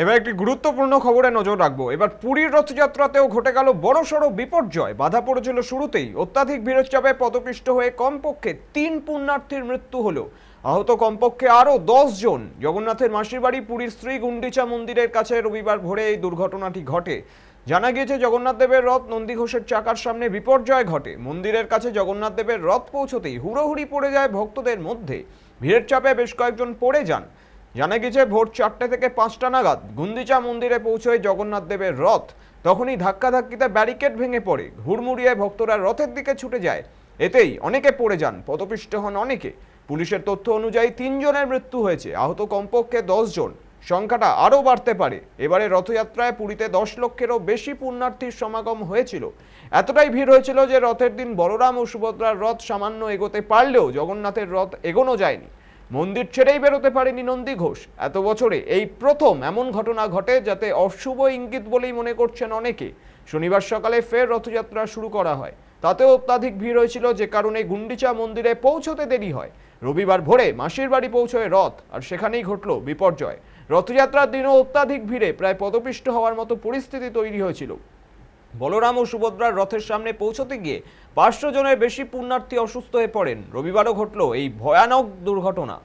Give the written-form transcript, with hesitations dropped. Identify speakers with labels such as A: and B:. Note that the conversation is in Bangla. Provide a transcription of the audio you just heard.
A: এবার একটি গুরুত্বপূর্ণ খবরে নজর রাখবো। এবার পুরীর রথযাত্রাতেও ঘটে গেল বড়সড় বিপর্যয়। বাধা পড়েছিল শুরুতেই, অত্যাধিক ভিড়ের চাপে পদপিষ্ট হয়ে কমপক্ষে 3 পুণ্যার্থীর মৃত্যু হলো, আহত কমপক্ষে আরও 10 জন। জগন্নাথের মাসির বাড়ি পুরীর শ্রী গুন্ডিচা মন্দিরের কাছে রবিবার ভোরে এই দুর্ঘটনাটি ঘটে। জানা গিয়েছে, জগন্নাথ দেবের রথ নন্দীঘোষের চাকার সামনে বিপর্যয় ঘটে। মন্দিরের কাছে জগন্নাথ দেবের রথ পৌঁছতেই হুড়োহুড়ি পড়ে যায় ভক্তদের মধ্যে। ভিড়ের চাপে বেশ কয়েকজন পড়ে যান। জানা গেছে, ভোর 4টে থেকে 5টা নাগাদ গুন্ডিচা মন্দিরে পৌঁছয় জগন্নাথ দেবের রথ। তখনই ধাক্কাধাক্কিতে ব্যারিকেড ভেঙে পড়ে, হুড়মুড়িয়ে ভক্তরা রথের দিকে ছুটে যায়। এতেই অনেকে পড়ে যান, পদপিষ্ট হন অনেকে। পুলিশের তথ্য অনুযায়ী 3 জনের মৃত্যু হয়েছে, আহত কমপক্ষে 10 জন। সংখ্যাটা আরও বাড়তে পারে। এবারে রথযাত্রায় পুরীতে 10 লক্ষেরও বেশি পুণ্যার্থীর সমাগম হয়েছিল। এতটাই ভিড় হয়েছিল যে রথের দিন বলরাম ও সুভদ্রার রথ সামান্য এগোতে পারলেও জগন্নাথের রথ এগোনো যায়নি। মন্দির ছেড়েই বেরোতে পারেনি নন্দী ঘোষ। এত বছরে এই প্রথম এমন ঘটনা ঘটে, যাতে অশুভ ইঙ্গিত বলেই মনে করছেন অনেকে। শনিবার সকালে ফের রথযাত্রা শুরু করা হয়, তাতেও অত্যাধিক ভিড় হয়েছিল, যে কারণে গুন্ডিচা মন্দিরে পৌঁছতে দেরি হয়। রবিবার ভোরে মাসির বাড়ি পৌঁছয় রথ, আর সেখানেই ঘটল বিপর্যয়। রথযাত্রার দিনও অত্যাধিক ভিড়ে প্রায় পদপিষ্ট হওয়ার মতো পরিস্থিতি তৈরি হয়েছিল। বলরাম ও সুভদ্রার রথের সামনে পৌঁছতে গিয়ে 500 জনের বেশি পুণ্যার্থী অসুস্থ হয়ে পড়েন। রবিবারও ঘটল এই ভয়ানক দুর্ঘটনা।